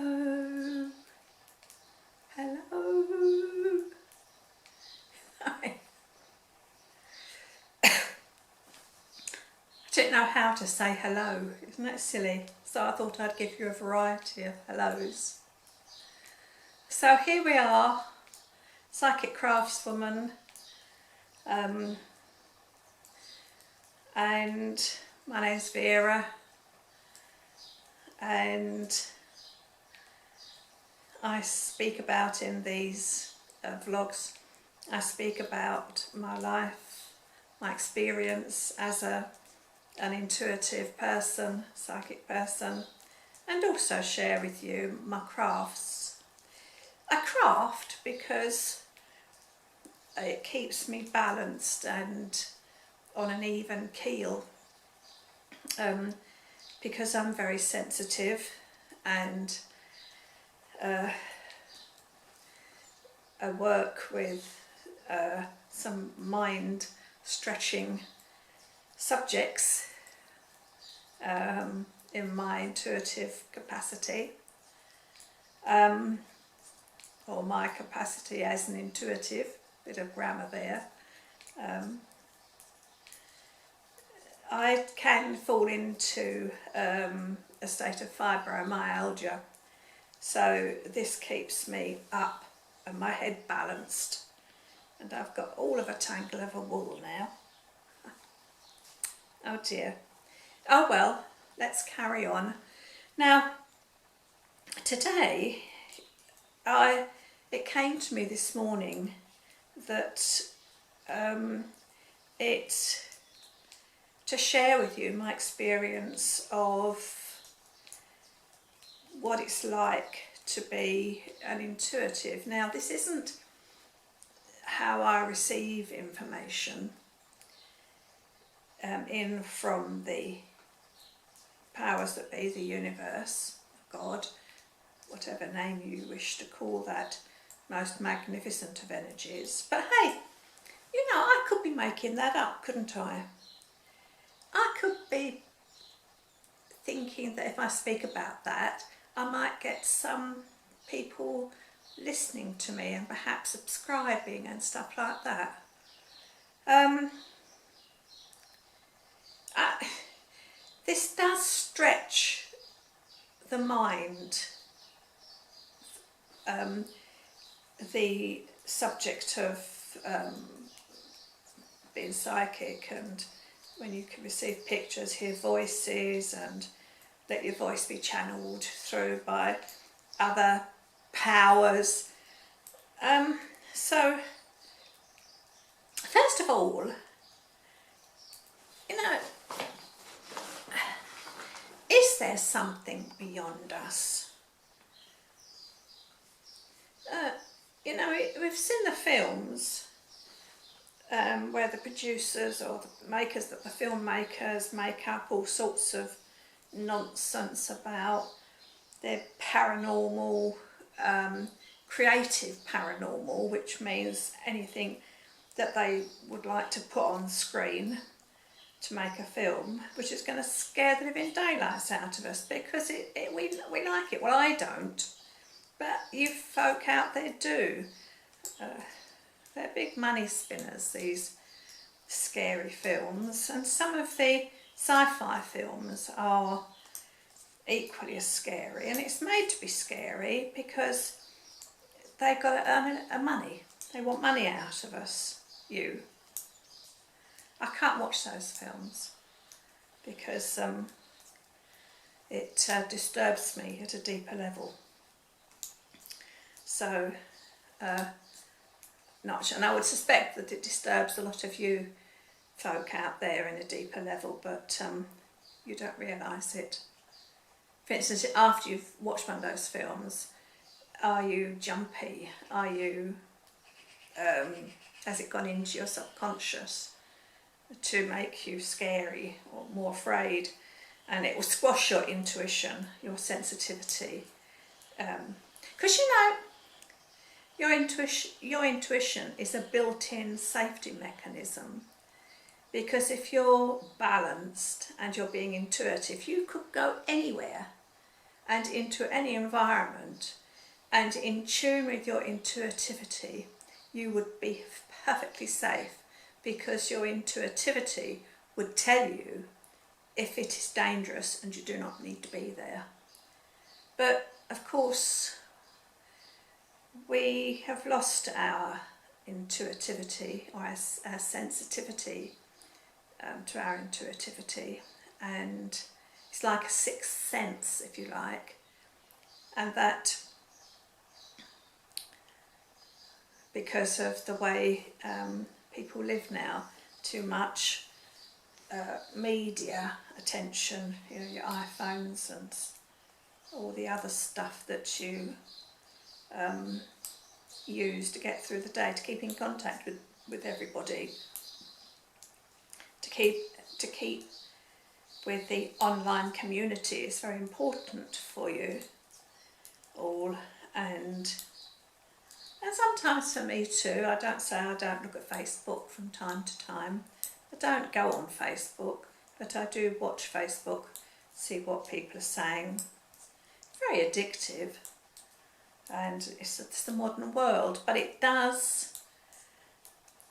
Hello. Hello. I didn't know how to say hello. Isn't that silly? So I thought I'd give you a variety of hellos. So here we are, Psychic Craftswoman, and my name's Vera, and I speak about in these vlogs, I speak about my life, my experience as an intuitive person, psychic person, and also share with you my crafts. I craft because it keeps me balanced and on an even keel, because I'm very sensitive, and I work with some mind stretching subjects in my intuitive capacity, or my capacity as an intuitive, bit of grammar there. I can fall into a state of fibromyalgia, so this keeps me up and my head balanced, and I've got all of a tangle of a wool now. Oh dear. Oh well, let's carry on. Now, today, it came to me this morning that to share with you my experience of what it's like to be an intuitive. Now, this isn't how I receive information in from the powers that be, the universe, God, whatever name you wish to call that most magnificent of energies. But hey, you know, I could be making that up, couldn't I? I could be thinking that if I speak about that, I might get some people listening to me and perhaps subscribing and stuff like that. This does stretch the mind, the subject of being psychic, and when you can receive pictures, hear voices, and let your voice be channeled through by other powers. So, first of all, you know, is there something beyond us? You know, we've seen the films where the producers or the makers, that the filmmakers make up all sorts of nonsense about their paranormal, creative paranormal, which means anything that they would like to put on screen to make a film, which is going to scare the living daylights out of us, because we like it. Well, I don't, but you folk out there do. They're big money spinners, these scary films, and some of the sci-fi films are equally as scary, and it's made to be scary because they've got to earn money. They want money out of us, you. I can't watch those films because it disturbs me at a deeper level. So, and I would suspect that it disturbs a lot of you folk out there in a deeper level, but you don't realise it. For instance, after you've watched one of those films, are you jumpy? Are you, has it gone into your subconscious to make you scary or more afraid? And it will squash your intuition, your sensitivity. Because you know, your intuition is a built-in safety mechanism. Because if you're balanced and you're being intuitive, you could go anywhere and into any environment and in tune with your intuitivity, you would be perfectly safe, because your intuitivity would tell you if it is dangerous and you do not need to be there. But of course, we have lost our intuitivity, or our sensitivity to our intuitivity, and it's like a sixth sense, if you like, and that because of the way people live now, too much media attention, you know, your iPhones and all the other stuff that you use to get through the day, to keep in contact with everybody, to keep with the online community is very important for you all, and sometimes for me too. I don't say I don't look at Facebook from time to time. I don't go on Facebook, but I do watch Facebook, see what people are saying. It's very addictive, and it's the modern world, but it does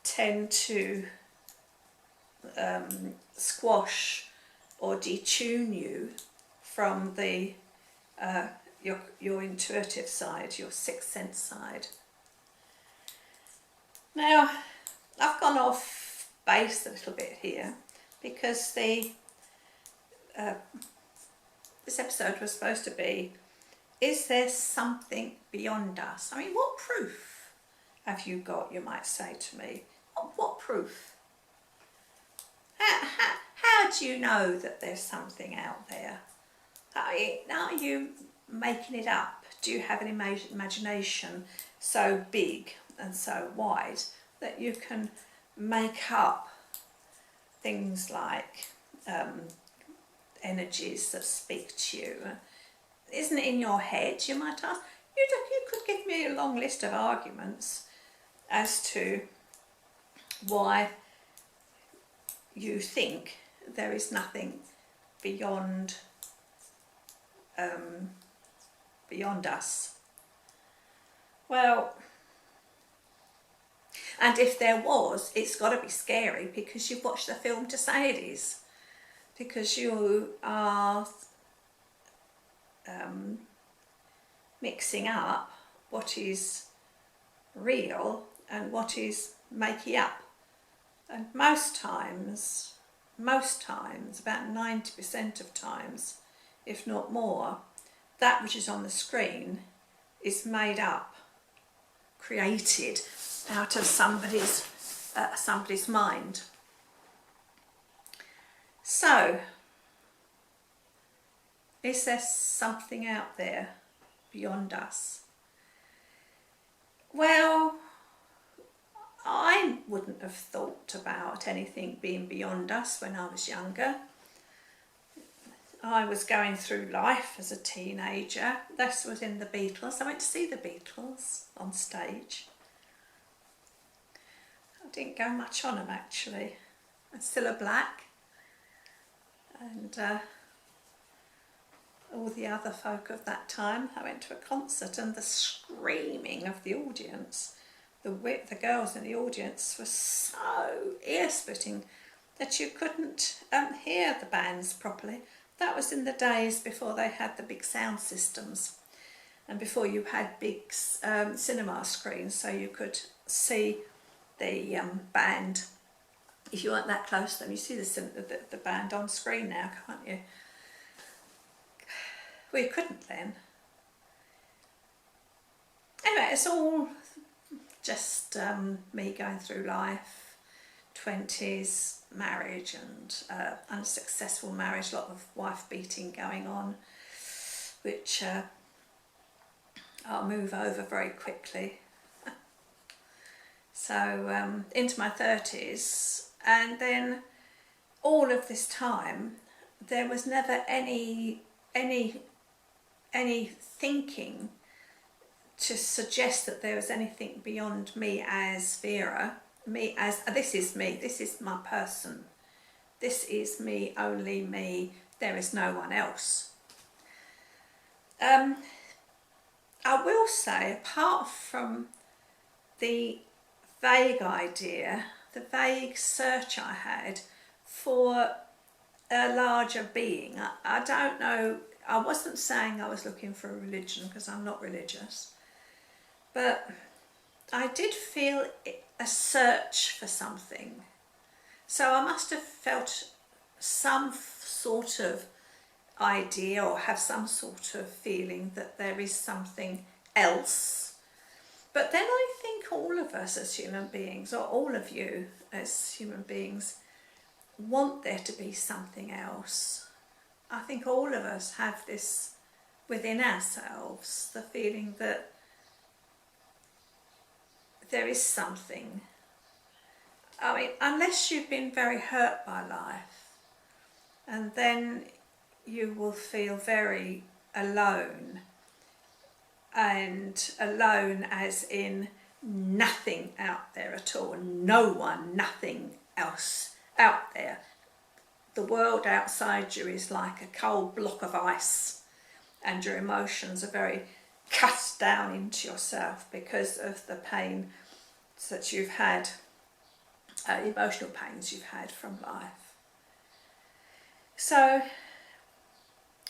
tend to squash or detune you from the your intuitive side, your sixth sense side. Now, I've gone off base a little bit here, because this episode was supposed to be, is there something beyond us? I mean, what proof have you got, you might say to me? What proof? How do you know that there's something out there? Are you making it up? Do you have an imagination so big and so wide that you can make up things like energies that speak to you? Isn't it in your head, you might ask? You could give me a long list of arguments as to why you think there is nothing beyond us. Well, and if there was, it's got to be scary, because you've watched the film to say it is, because you are mixing up what is real and what is making up. And most times, about 90% of times, if not more, that which is on the screen is made up, created out of somebody's mind. So, is there something out there beyond us? Well, I wouldn't have thought about anything being beyond us when I was younger. I was going through life as a teenager. This was in the Beatles. I went to see the Beatles on stage. I didn't go much on them, actually. I'm still a black. And all the other folk of that time. I went to a concert, and the screaming of the audience, the girls in the audience, were so ear-splitting that you couldn't hear the bands properly. That was in the days before they had the big sound systems, and before you had big cinema screens, so you could see the band. If you weren't that close to them, you see the band on screen now, can't you? We couldn't then. Anyway, it's all just me going through life, 20s, marriage and unsuccessful marriage, a lot of wife beating going on, which I'll move over very quickly. So into my 30s, and then all of this time there was never any thinking to suggest that there was anything beyond me as Vera, me as this is my person, this is me, only me, there is no one else. I will say, apart from the vague idea, the vague search I had for a larger being, I don't know, I wasn't saying I was looking for a religion because I'm not religious, but I did feel a search for something. So I must have felt some sort of idea or have some sort of feeling that there is something else. But then I think all of us as human beings, or all of you as human beings, want there to be something else. I think all of us have this within ourselves, the feeling that there is something. I mean, unless you've been very hurt by life, and then you will feel very alone, and alone as in nothing out there at all, no one, nothing else out there. The world outside you is like a cold block of ice, and your emotions are very cast down into yourself because of the pain that you've had, emotional pains you've had from life. So,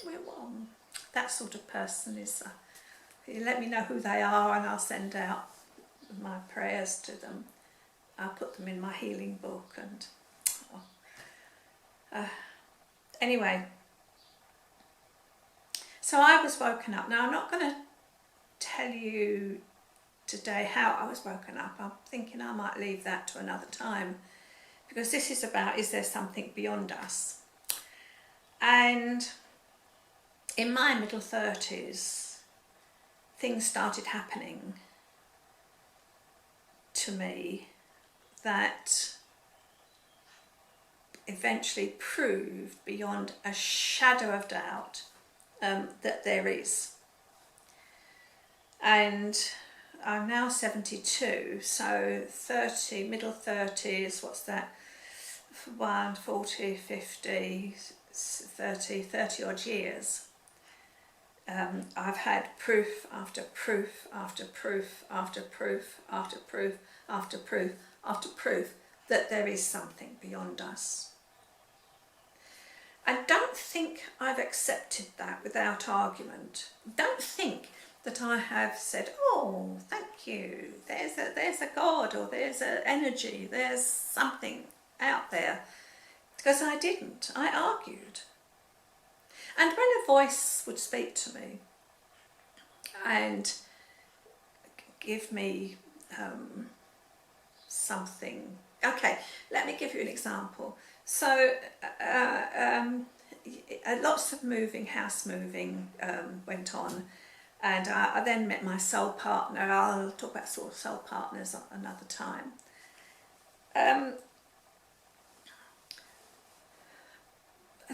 well, that sort of person is, you let me know who they are and I'll send out my prayers to them. I'll put them in my healing book. And anyway, so I was woken up. Now I'm not going to tell you today how I was woken up. I'm thinking I might leave that to another time, because this is about, is there something beyond us? And in my middle 30s, things started happening to me that eventually proved beyond a shadow of doubt that there is. And I'm now 72, so 30, middle 30s, what's that? 40, 50, 30 odd years. I've had proof after proof after proof after proof after proof after proof after proof that there is something beyond us. And don't think I've accepted that without argument. Don't think that I have said, oh, thank you, there's a God, or there's an energy, there's something out there. Because I didn't. I argued. And when a voice would speak to me and give me something, okay, let me give you an example. So lots of house moving went on, and I then met my soul partner. I'll talk about sort of soul partners another time. And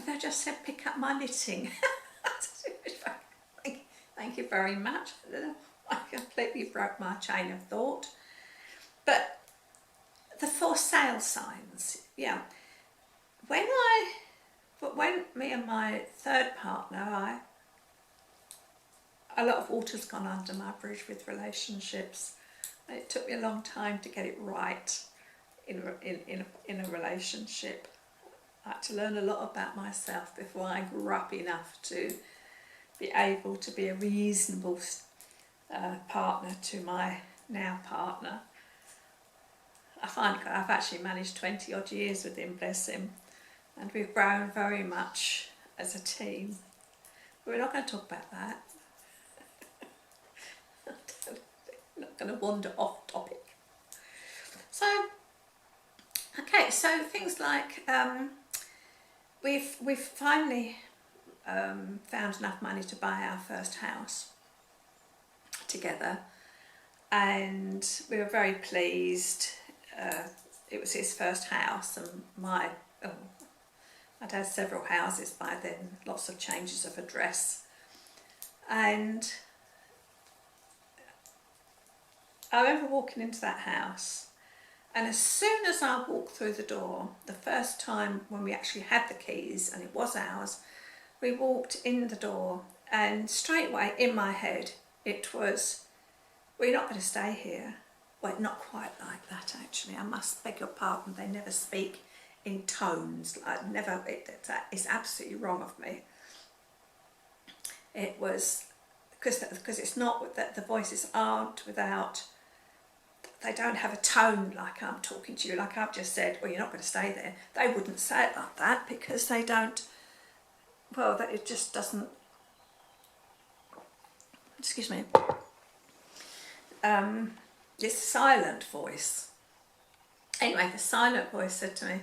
I just said, pick up my knitting. Thank you very much. I completely broke my chain of thought. But the for sale signs, yeah. When me and my third partner, a lot of water's gone under my bridge with relationships. It took me a long time to get it right in a relationship. I had to learn a lot about myself before I grew up enough to be able to be a reasonable partner to my now partner. I find I've actually managed 20 odd years with him, bless him, and we've grown very much as a team. But we're not going to talk about that. I'm not going to wander off topic. So, okay, so things like we've finally found enough money to buy our first house together, and we were very pleased. It was his first house, and I'd had several houses by then, lots of changes of address, and I remember walking into that house, and as soon as I walked through the door, the first time when we actually had the keys and it was ours, we walked in the door And straight away in my head it was, well, you're not going to stay here. Well, not quite like that actually. I must beg your pardon, they never speak in tones. Like never, it's absolutely wrong of me. It was because it's not that the voices aren't without, they don't have a tone like I'm talking to you, like I've just said, well, you're not going to stay there. They wouldn't say it like that because they don't, well, that it just doesn't, excuse me, this silent voice. Anyway, the silent voice said to me,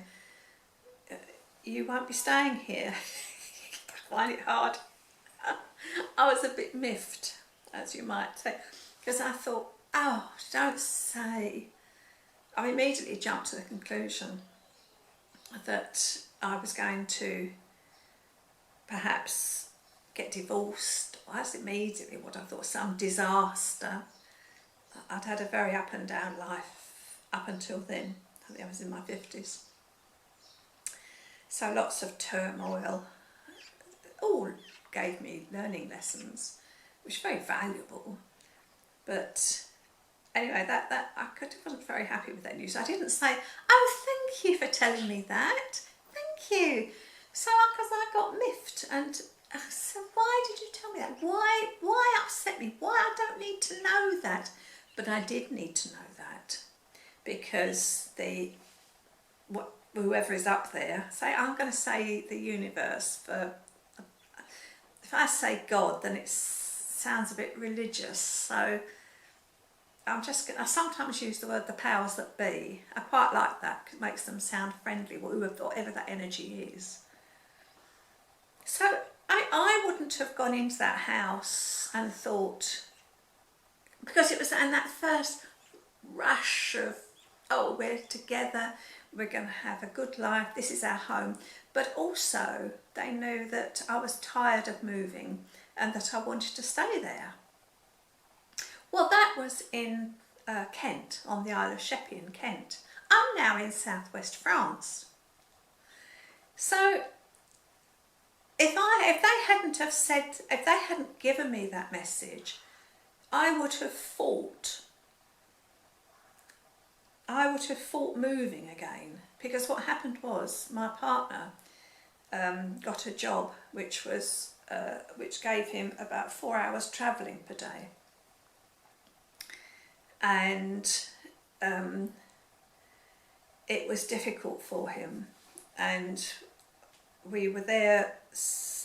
you won't be staying here. I find it hard. I was a bit miffed, as you might say, because I thought, oh, don't say. I immediately jumped to the conclusion that I was going to perhaps get divorced. Well, that's immediately what I thought, some disaster. I'd had a very up and down life up until then. I think I was in my 50s. So lots of turmoil, all gave me learning lessons, which were very valuable. But anyway, that wasn't very happy with that news. I didn't say, oh, thank you for telling me that. Thank you. So, because I got miffed, and I said, why did you tell me that? Why upset me? Why? I don't need to know that. But I did need to know that, because whoever is up there, I'm going to say the universe, if I say God, then it sounds a bit religious, so I sometimes use the word the powers that be. I quite like that, because it makes them sound friendly, whatever that energy is. So I wouldn't have gone into that house and thought, because it was in that first rush of, oh, we're together, we're going to have a good life, this is our home. But also they knew that I was tired of moving and that I wanted to stay there. Well, that was in Kent, on the Isle of Sheppey in Kent. I'm now in southwest France. So if they hadn't given me that message, I would have fought moving again, because what happened was my partner got a job which gave him about 4 hours travelling per day, and it was difficult for him, and we were there,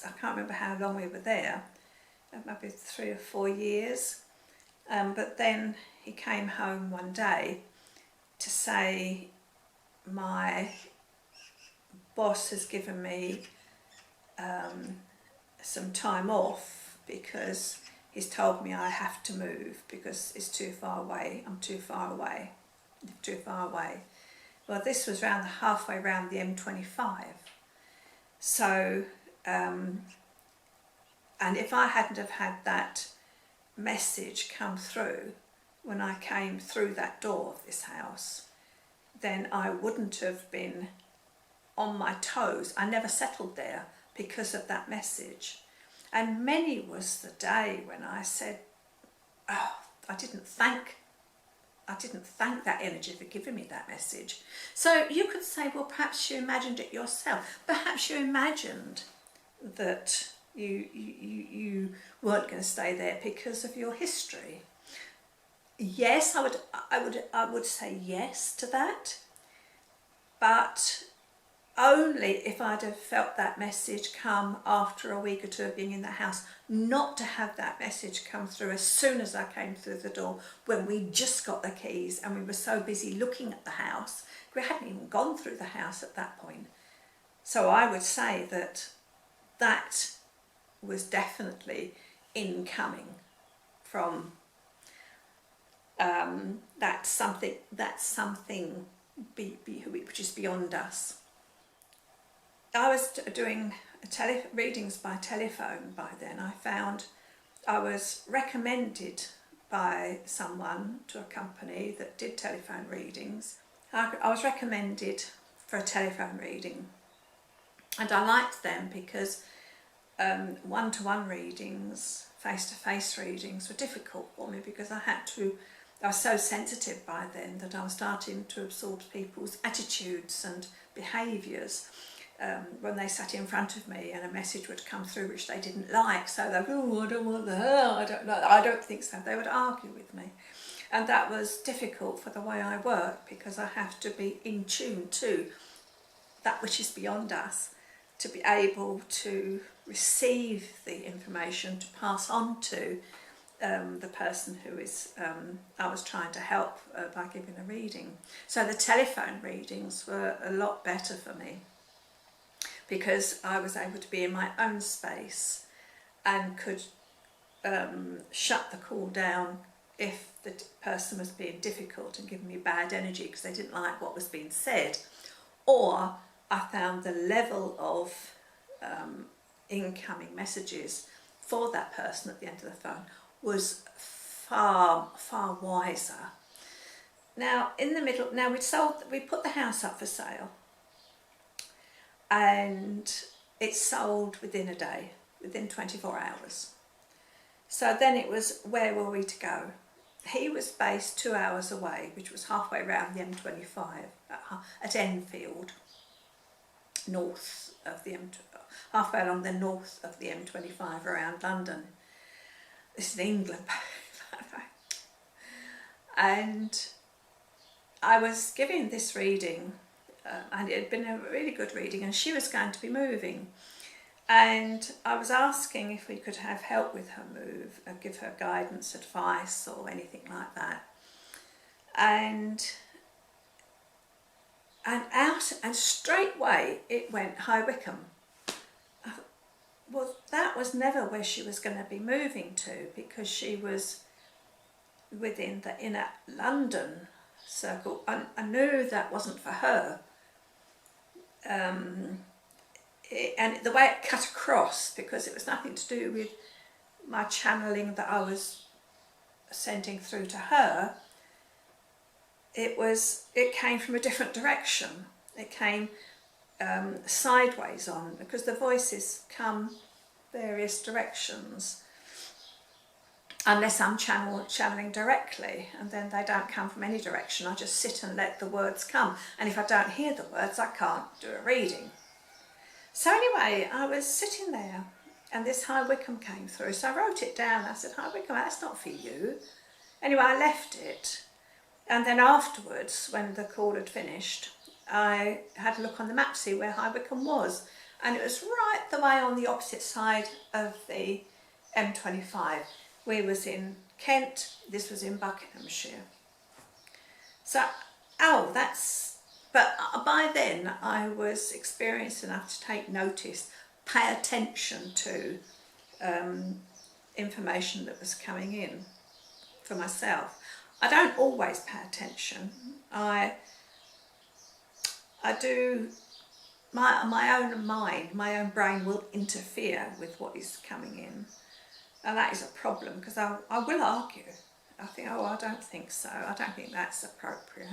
I can't remember how long we were there, maybe 3 or 4 years, but then he came home one day to say, my boss has given me some time off because he's told me I have to move because it's too far away, I'm too far away. Well, this was halfway round the M25. So, and if I hadn't have had that message come through when I came through that door of this house, then I wouldn't have been on my toes. I never settled there because of that message. And many was the day when I said, oh, I didn't thank that energy for giving me that message. So you could say, well, perhaps you imagined it yourself. Perhaps you imagined that you weren't going to stay there because of your history. Yes, I would say yes to that, but only if I'd have felt that message come after a week or two of being in the house, not to have that message come through as soon as I came through the door, when we just got the keys and we were so busy looking at the house. We hadn't even gone through the house at that point. So I would say that was definitely incoming from that's something which is beyond us. I was doing readings by telephone by then. I found I was recommended by someone to a company that did telephone readings. I was recommended for a telephone reading, and I liked them because one-to-one readings, face-to-face readings were difficult for me because I was so sensitive by then that I was starting to absorb people's attitudes and behaviours when they sat in front of me and a message would come through which they didn't like, so they'd go, oh, I don't want that, I don't know, I don't think so. They would argue with me, and that was difficult for the way I work because I have to be in tune to that which is beyond us, to be able to receive the information to pass on to the person who is I was trying to help by giving a reading. So the telephone readings were a lot better for me because I was able to be in my own space and could shut the call down if the person was being difficult and giving me bad energy because they didn't like what was being said, or I found the level of incoming messages for that person at the end of the phone was far wiser. Now in the middle, now we put the house up for sale, and it sold within a day, within 24 hours. So then it was, where were we to go? He was based 2 hours away, which was halfway around the M25 at Enfield, north of the halfway along the north of the M25 around London. This is England, by the way. And I was giving this reading, and it had been a really good reading, and she was going to be moving. And I was asking if we could have help with her move, give her guidance, advice, or anything like that. And straight away it went, "Hi, Wycombe." Well, that was never where she was going to be moving to, because she was within the inner London circle. I knew that wasn't for her. And the way it cut across, because it was nothing to do with my channeling that I was sending through to her, it came from a different direction. It came sideways on, because the voices come various directions unless I'm channeling directly, and then they don't come from any direction. I just sit and let the words come, and if I don't hear the words I can't do a reading. So anyway, I was sitting there and this Hi Wycombe came through, so I wrote it down. I said, "Hi Wycombe, that's not for you." Anyway, I left it, and then afterwards, when the call had finished, I had a look on the map to see where Hi Wycombe was, and it was right the way on the opposite side of the M25. We was in Kent, this was in Buckinghamshire. So, but by then I was experienced enough to take notice, pay attention to information that was coming in for myself. I don't always pay attention. I do, my own mind, my own brain will interfere with what is coming in. And that is a problem, because I will argue. I think, oh, I don't think so. I don't think that's appropriate.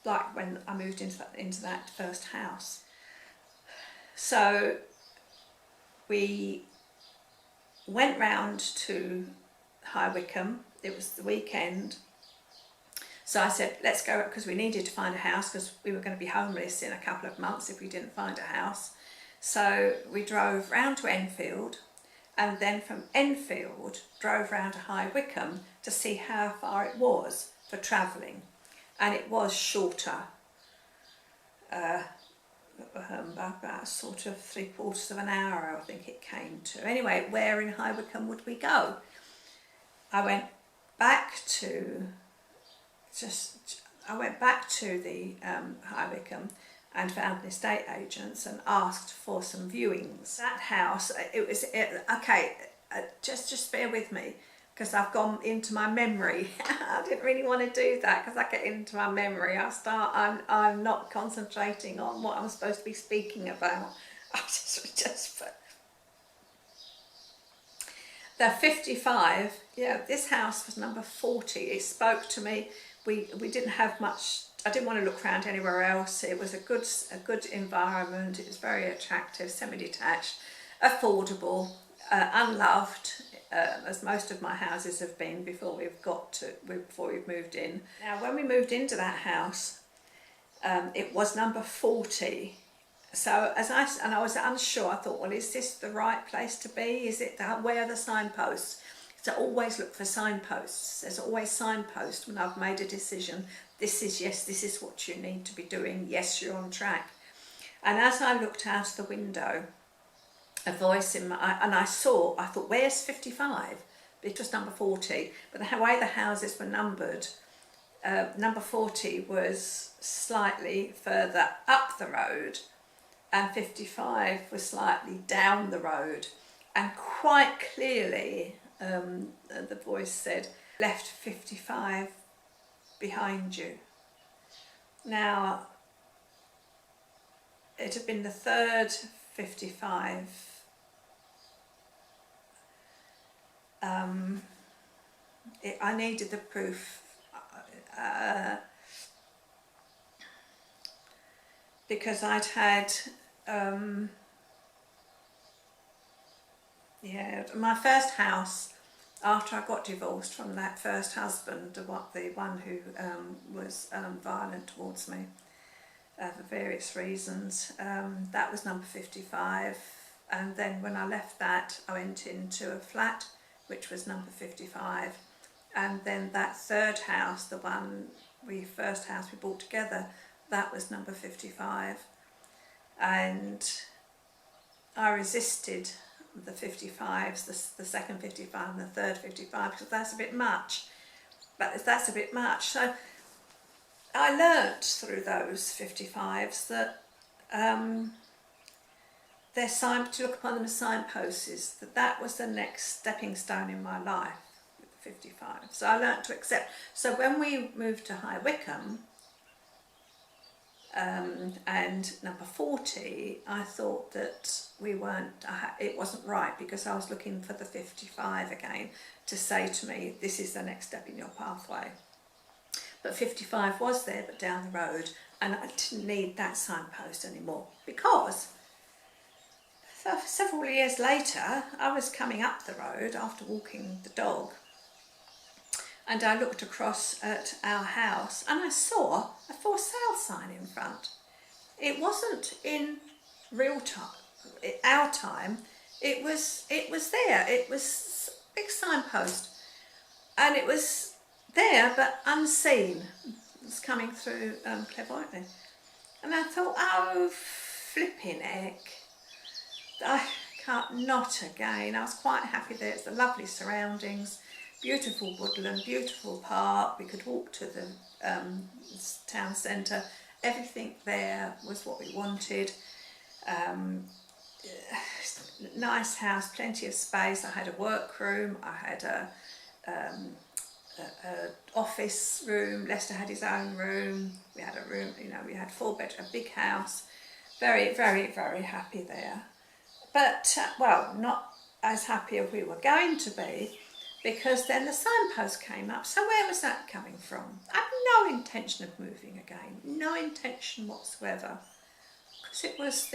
Like when I moved into that first house. So we went round to High Wycombe. It was the weekend. So I said, let's go, because we needed to find a house, because we were going to be homeless in a couple of months if we didn't find a house. So we drove round to Enfield, and then from Enfield drove round to High Wycombe to see how far it was for travelling. And it was shorter, about sort of 3/4 of an hour, I think it came to. Anyway, where in High Wycombe would we go? I went back to the High Wycombe and found an estate agents and asked for some viewings. That house, just bear with me, because I've gone into my memory. I didn't really want to do that, because I get into my memory. I'm not concentrating on what I'm supposed to be speaking about. The 55, yeah, this house was number 40. It spoke to me. We didn't have much. I didn't want to look around anywhere else. It was a good environment. It was very attractive, semi-detached. affordable, unloved, as most of my houses have been before we've moved in. Now, when we moved into that house, it was number 40. So I was unsure. I thought, well, is this the right place to be? Is it where are the signposts? So always look for signposts. There's always signposts when I've made a decision. This is yes, this is what you need to be doing. Yes, you're on track. And as I looked out the window, a voice in my, and I thought, where's 55? It was number 40, but the way the houses were numbered, number 40 was slightly further up the road, and 55 was slightly down the road. And quite clearly, the voice said, left 55 behind you. Now, it had been the third 55. I needed the proof because I'd had my first house, after I got divorced from that first husband, the one who was violent towards me for various reasons, that was number 55. And then when I left that, I went into a flat which was number 55, and then that third house, first house we bought together, that was number 55. And I resisted the 55s, the second 55 and the third 55, because that's a bit much. So I learnt through those 55s that to look upon them as signposts, that was the next stepping stone in my life with the 55. So I learnt to accept. So when we moved to High Wycombe, and number 40, I thought that it wasn't right, because I was looking for the 55 again to say to me, this is the next step in your pathway. But 55 was there, but down the road, and I didn't need that signpost anymore, because several years later, I was coming up the road after walking the dog, and I looked across at our house and I saw a for sale sign in front. It wasn't in real time, our time, it was there. It was a big signpost, and it was there but unseen. It was coming through clairvoyantly, and I thought, oh flipping heck, I can't, not again. I was quite happy there. It's the lovely surroundings, beautiful woodland, beautiful park. We could walk to the town centre. Everything there was what we wanted. Nice house, plenty of space. I had a workroom. I had a office room. Lester had his own room. We had a room. We had 4 bedroom, a big house. Very, very, very happy there. But not as happy as we were going to be, because then the signpost came up. So where was that coming from? I had no intention of moving again, no intention whatsoever, because it was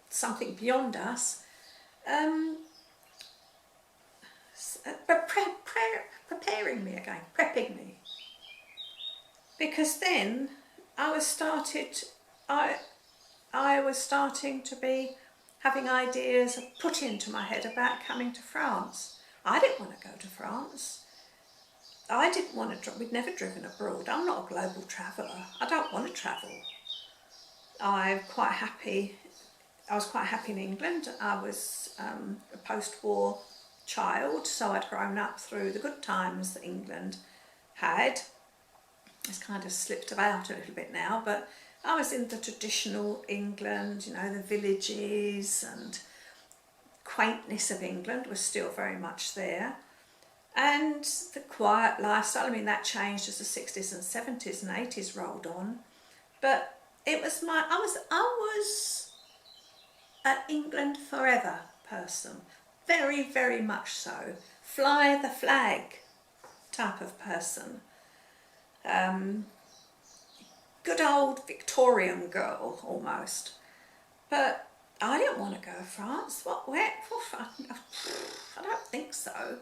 something beyond us. But preparing me again, prepping me, because then I was starting to be having ideas put into my head about coming to France. I didn't want to go to France. I didn't want to, we'd never driven abroad. I'm not a global traveller. I don't want to travel. I was quite happy in England. I was a post-war child, so I'd grown up through the good times that England had. It's kind of slipped about a little bit now, but I was in the traditional England, the villages and quaintness of England was still very much there. And the quiet lifestyle, that changed as the 60s and 70s and 80s rolled on. But it was I was an England forever person. Very, very much so. Fly the flag type of person. Good old Victorian girl, almost. But I didn't want to go to France. Where? I don't think so.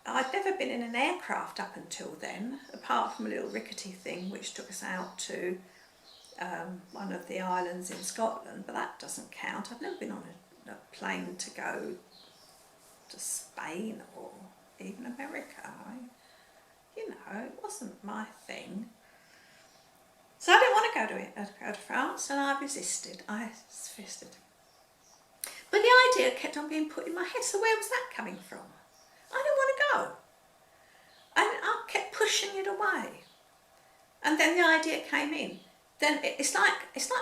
I'd never been in an aircraft up until then, apart from a little rickety thing which took us out to one of the islands in Scotland, but that doesn't count. I've never been on a plane to go to Spain or even America. You know, it wasn't my thing. So I didn't want to go to France, and I resisted. But the idea kept on being put in my head. So where was that coming from? I didn't want to go. And I kept pushing it away. And then the idea came in. Then it's like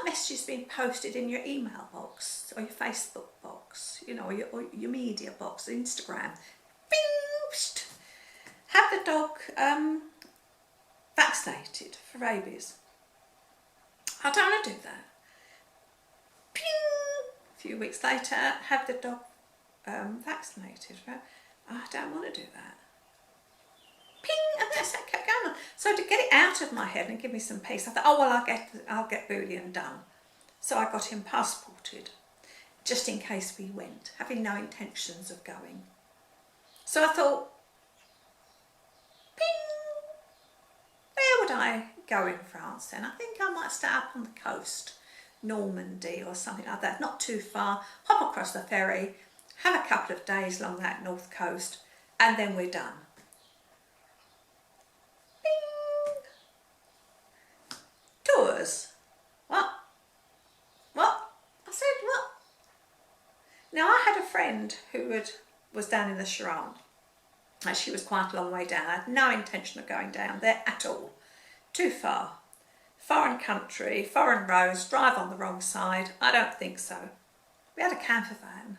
messages being posted in your email box or your Facebook box, you know, or your media box, Instagram. Bing! Psst. Have the dog vaccinated for rabies. I don't want to do that. Ping! A few weeks later, have the dog vaccinated. Right? I don't want to do that. Ping! And that's that kept going on. So to get it out of my head and give me some peace, I thought, oh well, I'll get Bullion done. So I got him passported, just in case we went, having no intentions of going. So I thought, ping! Where would I go in France then? I think I might start up on the coast, Normandy or something like that, not too far, hop across the ferry, have a couple of days along that north coast, and then we're done. Bing! Tours. What? I said, what? Now I had a friend who was down in the Charente. She was quite a long way down. I had no intention of going down there at all. Too far. Foreign country, foreign roads, drive on the wrong side. I don't think so. We had a camper van,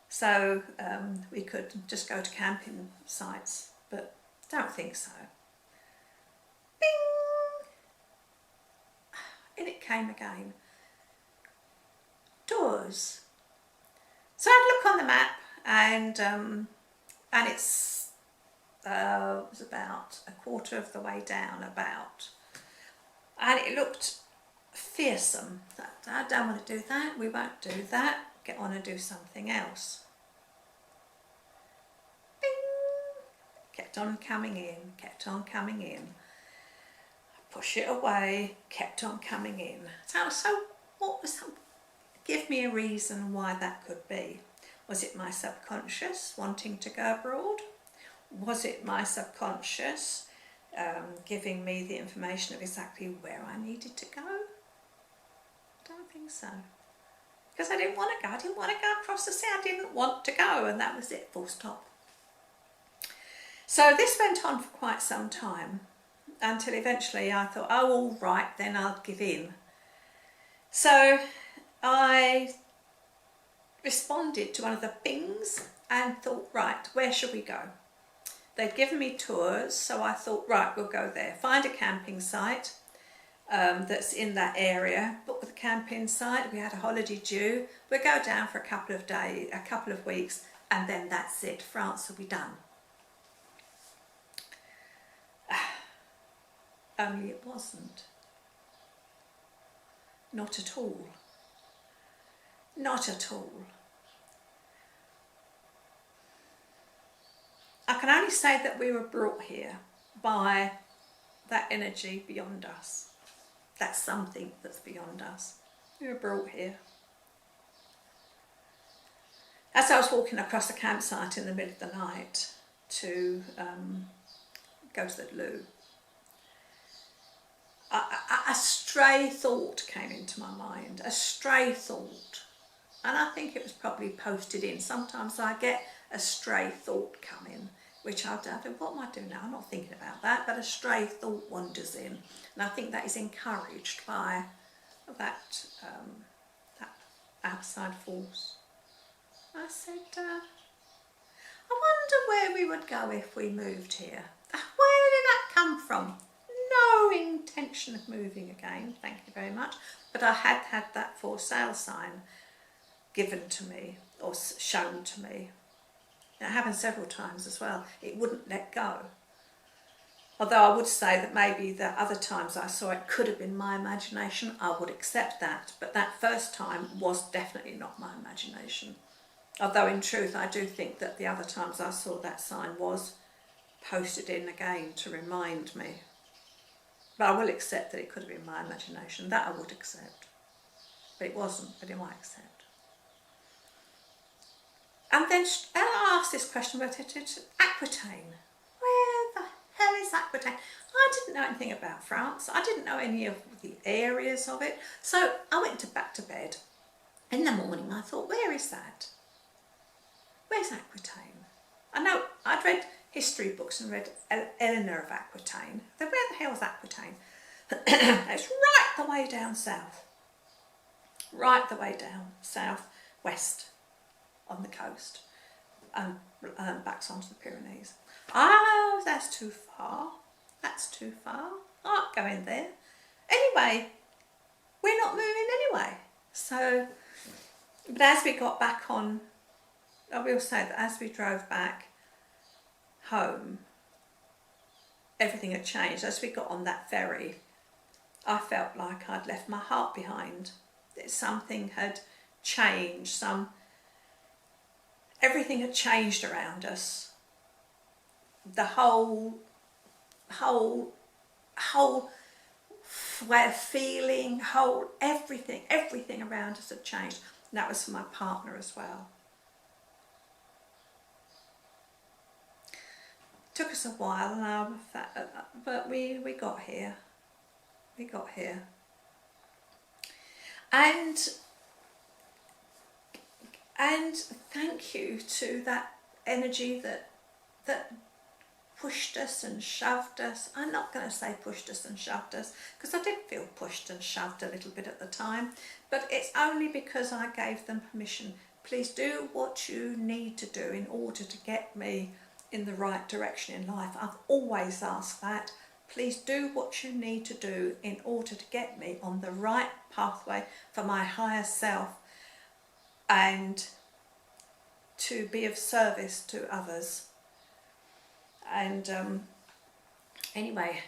so we could just go to camping sites, but don't think so. Bing! In it came again. Tours. So I'd look on the map, and it's it was about a quarter of the way down, and it looked fearsome. I don't want to do that. We won't do that. Get on and do something else. Bing! Kept on coming in. Kept on coming in. Push it away. Kept on coming in. So what was that? Give me a reason why that could be. Was it my subconscious wanting to go abroad? Was it my subconscious giving me the information of exactly where I needed to go? I don't think so. Because I didn't want to go. I didn't want to go across the sea. I didn't want to go, and that was it, full stop. So this went on for quite some time, until eventually I thought, oh, all right, then I'll give in. So I responded to one of the pings and thought, right, where should we go? They'd given me tours, so I thought, right, we'll go there. Find a camping site that's in that area, book the camping site. We had a holiday due. We'll go down for a couple of days, a couple of weeks, and then that's it. France will be done. Only it wasn't. Not at all. Not at all. I can only say that we were brought here by that energy beyond us. That's something that's beyond us. We were brought here. As I was walking across the campsite in the middle of the night to go to the loo, a stray thought came into my mind, a stray thought. And I think it was probably posted in. Sometimes I get a stray thought come in, which I think, what am I doing now? I'm not thinking about that, but a stray thought wanders in. And I think that is encouraged by that outside force. I said, I wonder where we would go if we moved here. Where did that come from? No intention of moving again, thank you very much. But I had had that for sale sign given to me or shown to me. It happened several times as well. It wouldn't let go. Although I would say that maybe the other times I saw it could have been my imagination, I would accept that. But that first time was definitely not my imagination. Although in truth, I do think that the other times I saw that sign was posted in again to remind me. But I will accept that it could have been my imagination. That I would accept. But it wasn't, but it might accept. And then I asked this question about Aquitaine. Where the hell is Aquitaine? I didn't know anything about France. I didn't know any of the areas of it. So I went back to bed. In the morning I thought, where is that? Where's Aquitaine? I know I'd read history books and read Eleanor of Aquitaine. Where the hell is Aquitaine? It's right the way down south. Right the way down south west on the coast and back onto the Pyrenees. Oh, that's too far. That's too far. I can't go in there. Anyway, we're not moving anyway. So, but as we got back on, I will say that as we drove back home, everything had changed. As we got on that ferry, I felt like I'd left my heart behind. That something had changed. Everything had changed around us. The whole way of feeling, everything around us had changed. And that was for my partner as well. Took us a while, but we got here. We got here. And thank you to that energy that pushed us and shoved us. I'm not going to say pushed us and shoved us, because I did feel pushed and shoved a little bit at the time, but it's only because I gave them permission. Please do what you need to do in order to get me in the right direction in life. I've always asked that. Please do what you need to do in order to get me on the right pathway for my higher self and to be of service to others. And anyway,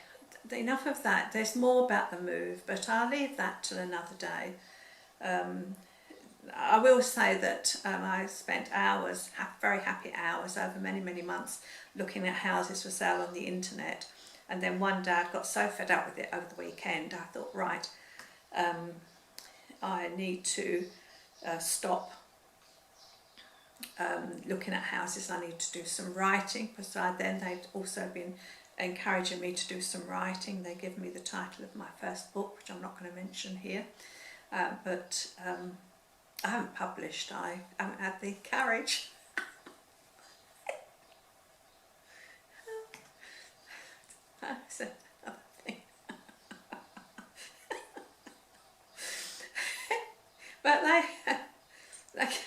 enough of that. There's more about the move, but I'll leave that till another day. I will say that I spent hours, very happy hours, over many, many months looking at houses for sale on the internet. And then one day I got so fed up with it over the weekend, I thought, right, I need to stop looking at houses. I need to do some writing. Besides then, they've also been encouraging me to do some writing. They give me the title of my first book, which I'm not going to mention here. But I haven't published. I haven't had the courage. That's another thing. But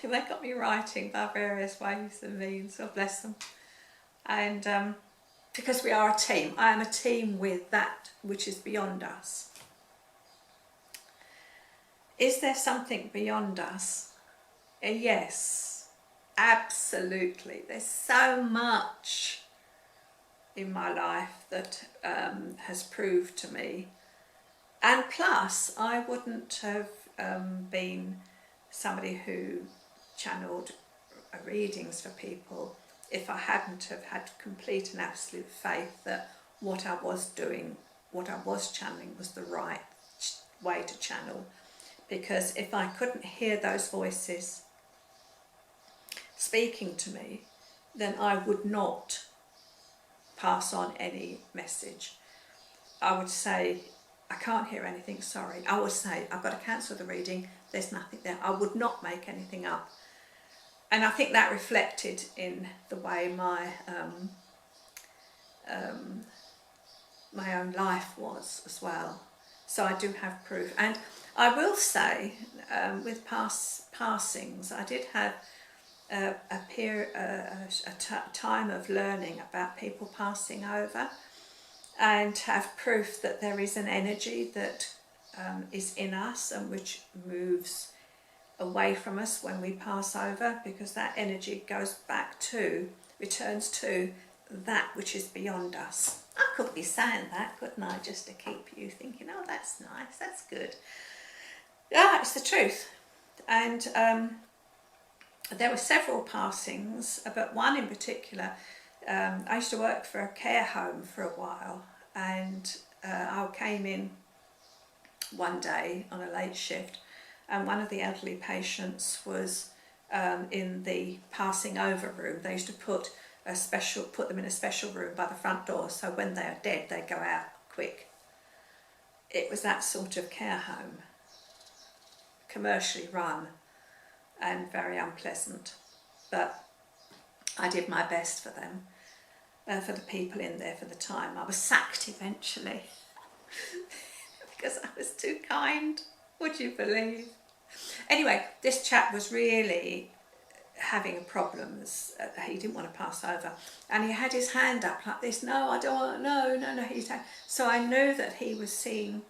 they got me writing by various ways and means, so bless them. And because we are a team, I am a team with that which is beyond us. Is there something beyond us? Yes, absolutely. There's so much in my life that has proved to me. And plus, I wouldn't have been somebody who channeled readings for people if I hadn't have had complete and absolute faith that what I was doing, what I was channeling was the right way to channel. Because if I couldn't hear those voices speaking to me, then I would not pass on any message. I would say, I can't hear anything, sorry. I would say, I've got to cancel the reading, there's nothing there. I would not make anything up. And I think that reflected in the way my my own life was as well. So I do have proof. And I will say, with passings, I did have a time of learning about people passing over, and have proof that there is an energy that is in us and which moves away from us when we pass over, because that energy goes back to, returns to that which is beyond us. I could be saying that, couldn't I, just to keep you thinking, oh, that's nice, that's good. Yeah, it's the truth. And there were several passings, but one in particular, I used to work for a care home for a while, and I came in one day on a late shift, and one of the elderly patients was in the passing over room. They used to put them in a special room by the front door, so when they are dead they go out quick. It was that sort of care home, commercially run and very unpleasant, but I did my best for them, for the people in there for the time. I was sacked eventually because I was too kind, would you believe? Anyway, this chap was really having problems. He didn't want to pass over, and he had his hand up like this. No, I don't want. No. So I knew that he was seeing.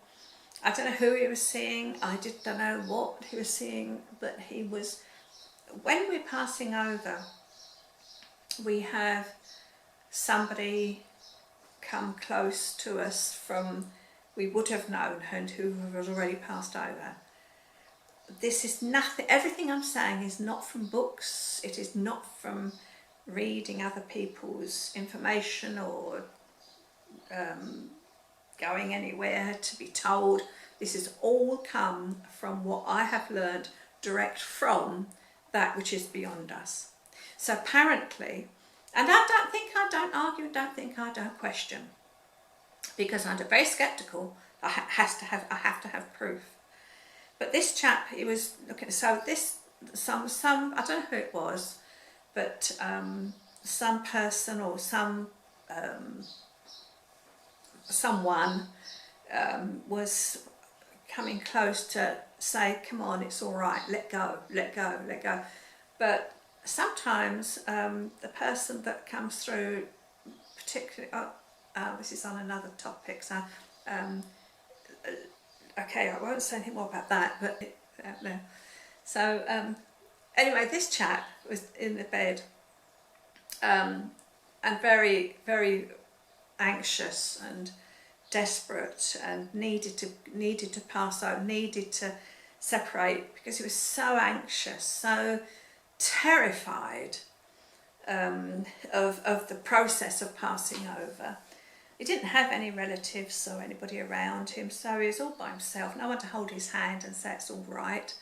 I don't know who he was seeing. I don't know what he was seeing, but he was. When we're passing over, we have somebody come close to us from we would have known and who has already passed over. This is nothing, everything I'm saying is not from books, it is not from reading other people's information or going anywhere to be told. This has all come from what I have learned direct from that which is beyond us. So apparently, and I don't argue, I don't question, because I'm very sceptical. I have to have proof. But this chap, he was looking. So this some I don't know who it was, but some person or someone was coming close to say, "Come on, it's all right. Let go, let go, let go." But sometimes the person that comes through, particularly, this is on another topic, so okay, I won't say anything more about that, but no. So anyway, this chap was in the bed and very, very anxious and desperate, and needed to pass out, needed to separate, because he was so anxious, so terrified of the process of passing over. He didn't have any relatives or anybody around him, so he was all by himself. No one to hold his hand and say it's all right.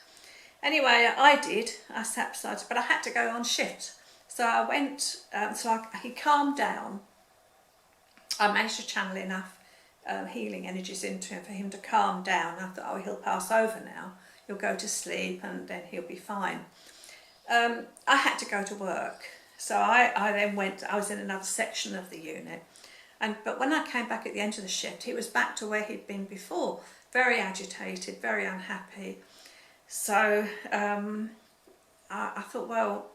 Anyway, I sat beside him, but I had to go on shift. So I went, he calmed down. I managed to channel enough healing energies into him for him to calm down. I thought, oh, he'll pass over now. He'll go to sleep and then he'll be fine. I had to go to work. So I then went, I was in another section of the unit. But when I came back at the end of the shift, he was back to where he'd been before, very agitated, very unhappy. So I thought, well,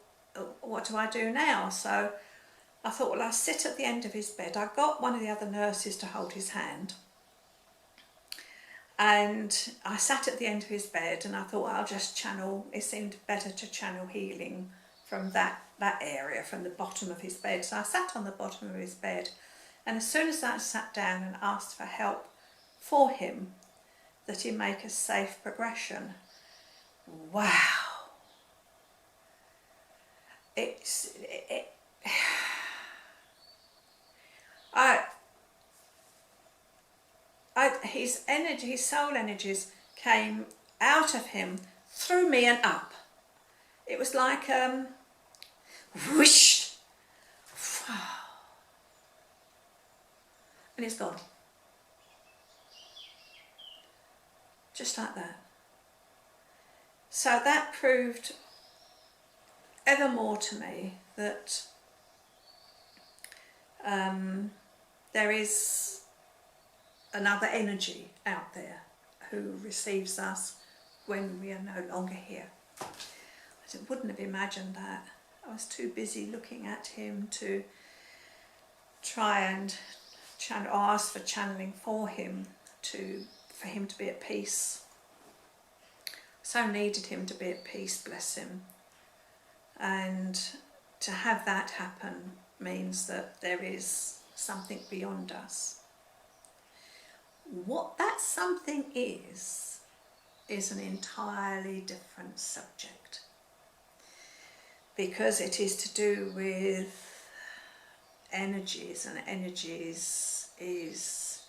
what do I do now? So I thought, well, I'll sit at the end of his bed. I got one of the other nurses to hold his hand. And I sat at the end of his bed and I thought, well, I'll just channel, it seemed better to channel healing from that area, from the bottom of his bed. So I sat on the bottom of his bed. And as soon as I sat down and asked for help for him, that he make a safe progression, wow. His energy, his soul energies came out of him, through me and up. It was like whoosh. And it's gone. Just like that. So that proved ever more to me that there is another energy out there who receives us when we are no longer here. I wouldn't have imagined that. I was too busy looking at him to try and ask for channeling for him for him to be at peace. So needed him to be at peace, bless him. And to have that happen means that there is something beyond us. What that something is an entirely different subject, because it is to do with energies, and energies is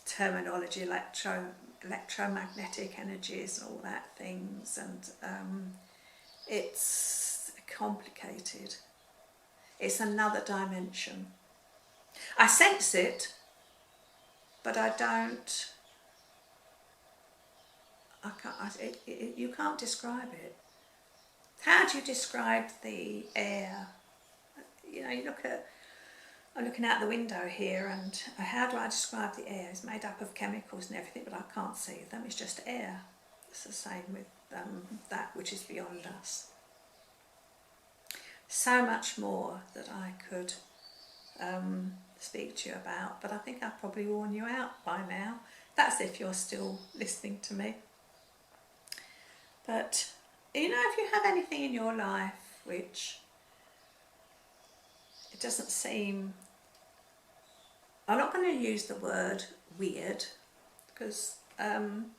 terminology, electromagnetic energies and all that things, and it's complicated. It's another dimension. I sense it, but I don't. You can't describe it. How do you describe the air? You know, I'm looking out the window here, and how do I describe the air? It's made up of chemicals and everything, but I can't see them. It's just air. It's the same with that which is beyond us. So much more that I could speak to you about, but I think I've probably worn you out by now. That's if you're still listening to me. But, you know, if you have anything in your life which it doesn't seem, I'm not going to use the word weird, because I'm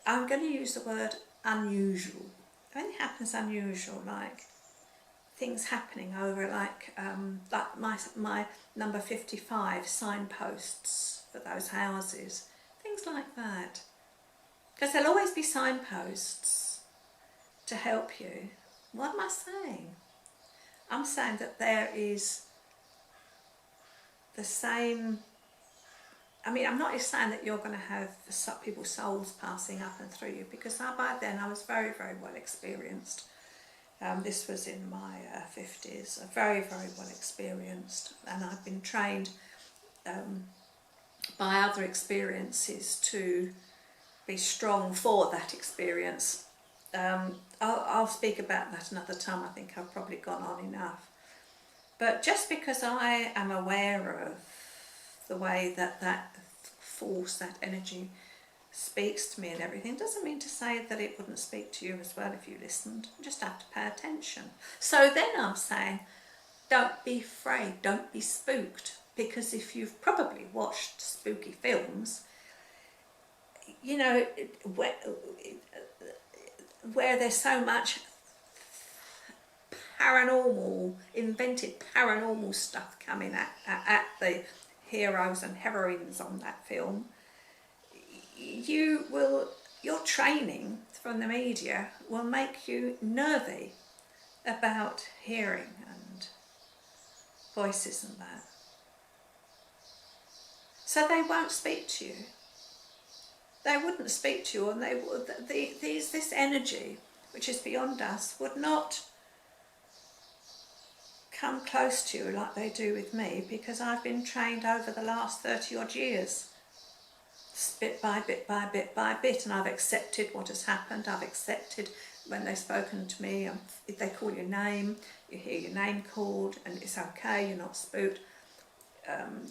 going to use the word unusual. If anything happens unusual, like things happening over like my number 55 signposts for those houses, things like that. Because there'll always be signposts to help you. What am I saying? I'm saying that there is the same, I mean, I'm not saying that you're going to have people's souls passing up and through you, because by then I was very, very well experienced. This was in my 50s, very, very well experienced, and I've been trained by other experiences to be strong for that experience. I'll speak about that another time. I think I've probably gone on enough. But just because I am aware of the way that force, that energy speaks to me and everything, doesn't mean to say that it wouldn't speak to you as well if you listened. You just have to pay attention. So then I'm saying, don't be afraid, don't be spooked, because if you've probably watched spooky films, you know, where there's so much paranormal, invented paranormal stuff coming at the heroes and heroines on that film, your training from the media will make you nervy about hearing and voices and that. So they won't speak to you. They wouldn't speak to you, and this energy, which is beyond us, would not come close to you like they do with me, because I've been trained over the last 30 odd years, bit by bit by bit by bit, and I've accepted what has happened. I've accepted when they've spoken to me, if they call your name, you hear your name called, and it's okay, you're not spooked.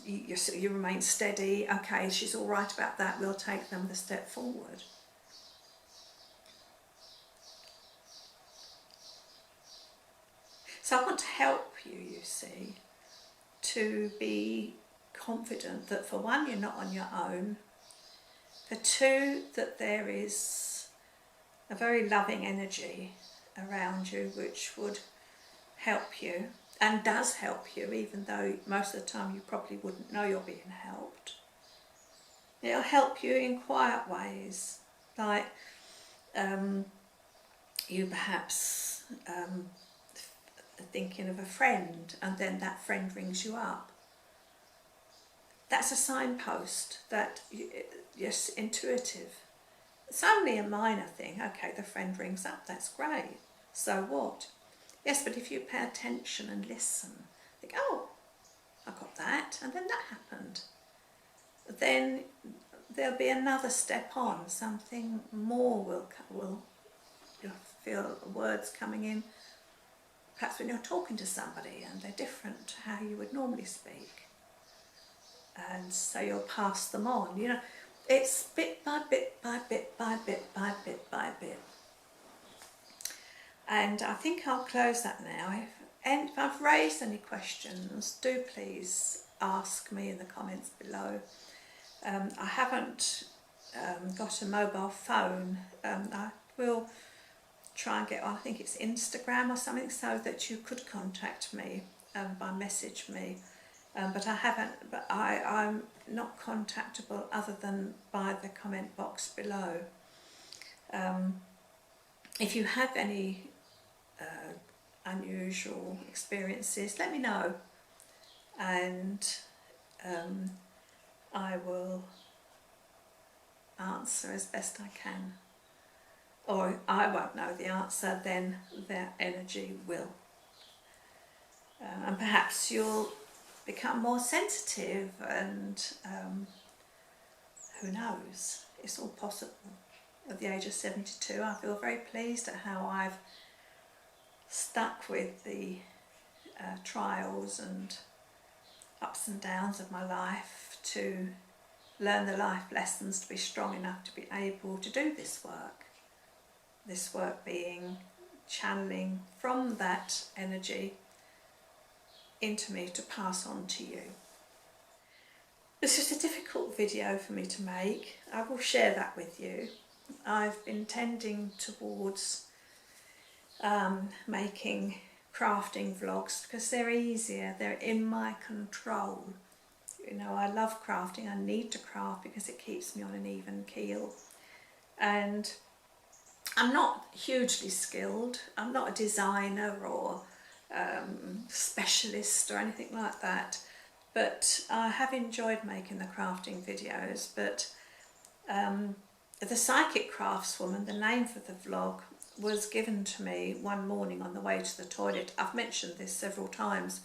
You remain steady. Okay, she's all right about that. We'll take them the step forward. So I want to help you, you see, to be confident that, for one, you're not on your own. For two, that there is a very loving energy around you which would help you, and does help you, even though most of the time you probably wouldn't know you're being helped. It'll help you in quiet ways, like you perhaps thinking of a friend, and then that friend rings you up. That's a signpost that yes, intuitive. It's only a minor thing. Okay, the friend rings up, that's great. So what? Yes, but if you pay attention and listen, think, oh, I got that, and then that happened. Then there'll be another step on. Something more will you'll feel words coming in. Perhaps when you're talking to somebody and they're different to how you would normally speak. And so you'll pass them on. You know, it's bit by bit by bit by bit by bit by bit. And I think I'll close that now. If and if I've raised any questions, do please ask me in the comments below. I haven't got a mobile phone. I will try and get, I think it's Instagram or something, so that you could contact me by message me. But I haven't, but I'm not contactable other than by the comment box below. If you have any unusual experiences, let me know, and I will answer as best I can. Or if I won't know the answer, then their energy will. And perhaps you'll become more sensitive, and who knows, it's all possible. At the age of 72, I feel very pleased at how I've stuck with the trials and ups and downs of my life to learn the life lessons to be strong enough to be able to do this work. This work being channeling from that energy into me to pass on to you. This is a difficult video for me to make. I will share that with you. I've been tending towards making crafting vlogs because they're easier, they're in my control. You know, I love crafting, I need to craft because it keeps me on an even keel. And I'm not hugely skilled, I'm not a designer or specialist or anything like that, but I have enjoyed making the crafting videos. But the Psychic Craftswoman, the name for the vlog, was given to me one morning on the way to the toilet. I've mentioned this several times.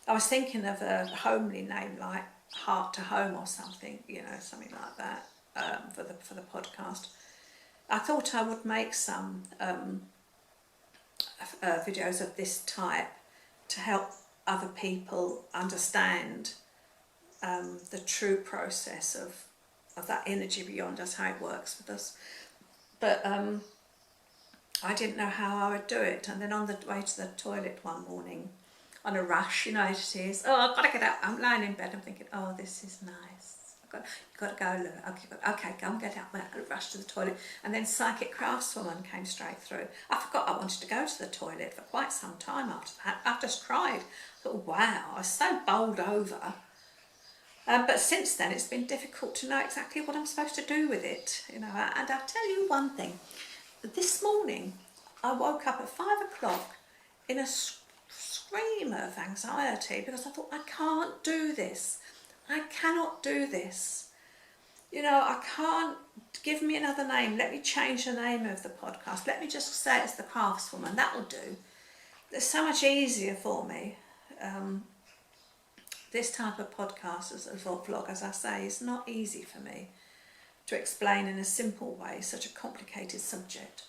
I was thinking of a homely name like Heart to Home or something, you know, something like that for the podcast. I thought I would make some videos of this type to help other people understand the true process of that energy beyond us, how it works with us. But I didn't know how I would do it, and then on the way to the toilet one morning, on a rush, you know it is, oh, I've got to get up, I'm lying in bed, I'm thinking, oh, this is nice, you've got to go, look, okay, go and get up, I rush to the toilet, and then Psychic Craftswoman came straight through. I forgot I wanted to go to the toilet for quite some time after that. I've just cried. I thought, wow, I was so bowled over. But since then it's been difficult to know exactly what I'm supposed to do with it, you know. And I'll tell you one thing, this morning I woke up at 5 o'clock in a scream of anxiety because I thought, I can't do this, I cannot do this, you know, I can't, give me another name, let me change the name of the podcast, let me just say it's the Craftswoman, that will do. It's so much easier for me. This type of podcast, as a vlog, as I say, is not easy for me to explain in a simple way such a complicated subject.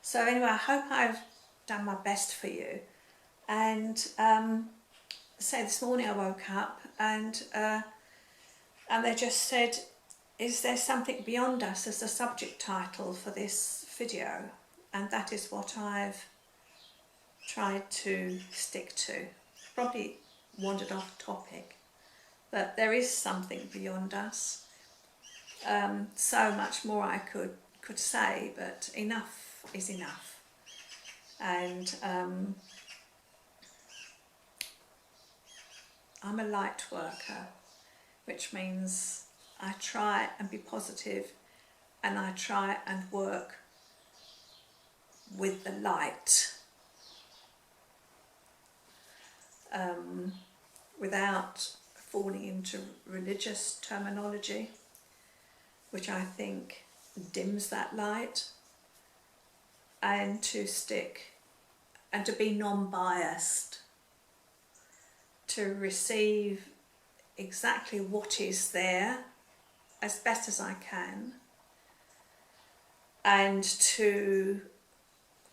So anyway, I hope I've done my best for you. And say this morning I woke up and they just said, is there something beyond us as the subject title for this video? And that is what I've tried to stick to. Probably wandered off topic, but there is something beyond us. So much more I could say, but enough is enough. And I'm a light worker, which means I try and be positive, and I try and work with the light, without falling into religious terminology, which I think dims that light, and to stick and to be non-biased, to receive exactly what is there as best as I can, and to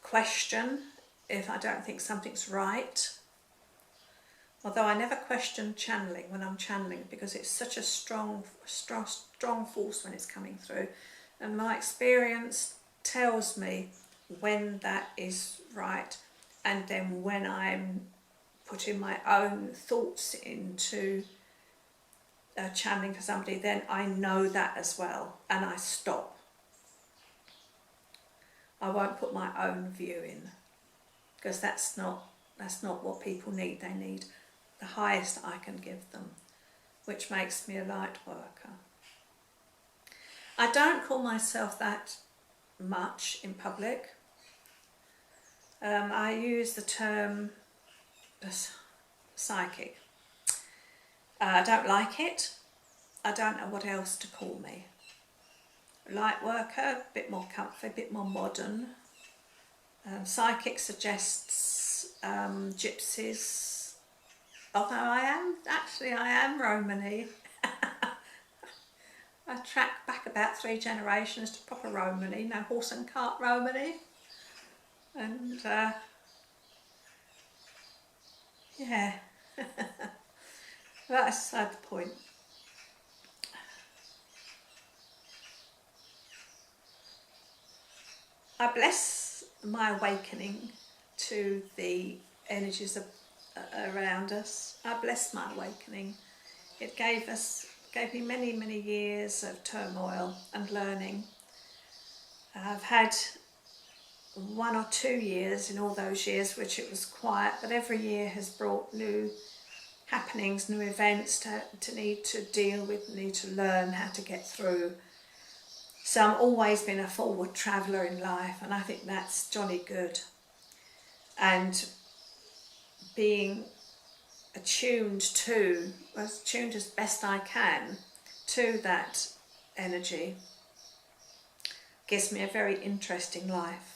question if I don't think something's right. Although I never question channeling when I'm channeling, because it's such a strong force when it's coming through, and my experience tells me when that is right, and then when I'm putting my own thoughts into channeling for somebody, then I know that as well, and I stop. I won't put my own view in, because that's not what people need. They need the highest I can give them, which makes me a light worker. I don't call myself that much in public. I use the term psychic. I don't like it. I don't know what else to call me. Light worker, a bit more comfy, a bit more modern. Psychic suggests gypsies, although I am Romany. I track back about 3 generations to proper Romany, no horse and cart Romany. And yeah, that's beside the point. I bless my awakening to the energies around us. I bless my awakening. It gave me many, many years of turmoil and learning. I've had 1 or 2 years in all those years which it was quiet, but every year has brought new happenings, new events to need to deal with, need to learn how to get through. So I've always been a forward traveller in life, and I think that's jolly good. And being attuned as best I can to that energy gives me a very interesting life,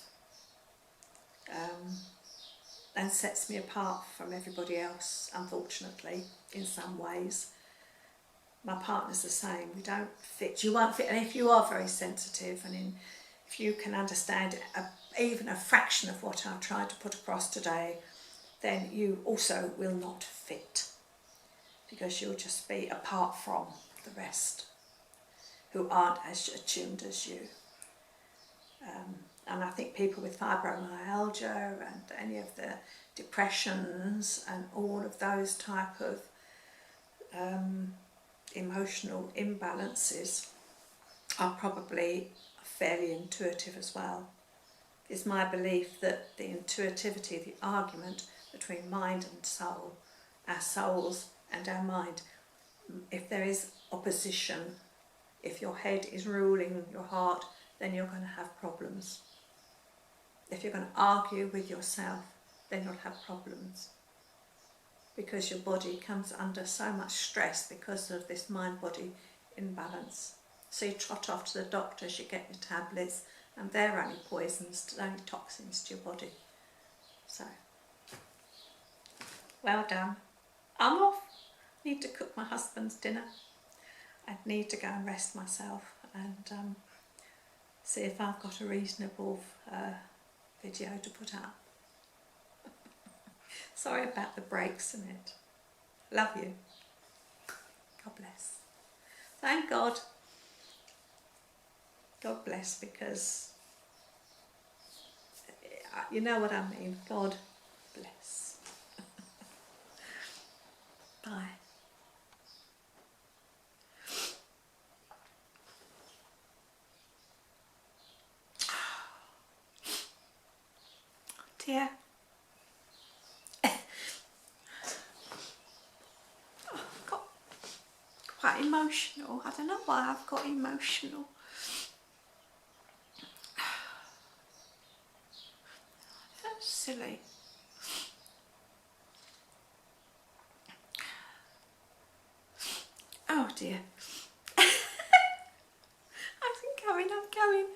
and sets me apart from everybody else, unfortunately, in some ways. My partner's the same. We don't fit. You won't fit. And if you are very sensitive, and if you can understand even a fraction of what I've tried to put across today, then you also will not fit, because you'll just be apart from the rest who aren't as attuned as you. And I think people with fibromyalgia and any of the depressions and all of those type of emotional imbalances are probably fairly intuitive as well. It's my belief that the intuitivity, the argument between mind and soul, our souls and our mind, if there is opposition, if your head is ruling your heart, then you're going to have problems. If you're going to argue with yourself, then you'll have problems, because your body comes under so much stress because of this mind-body imbalance. So you trot off to the doctors, you get your tablets, and they're only poisons, only toxins to your body. So, well done. I'm off. Need to cook my husband's dinner. I need to go and rest myself and see if I've got a reasonable video to put up. Sorry about the breaks in it. Love you. God bless. Thank God. God bless, because you know what I mean. God bless. Bye. Dear. Quite emotional. I don't know why I've got emotional. That's silly. Oh dear. I'm going.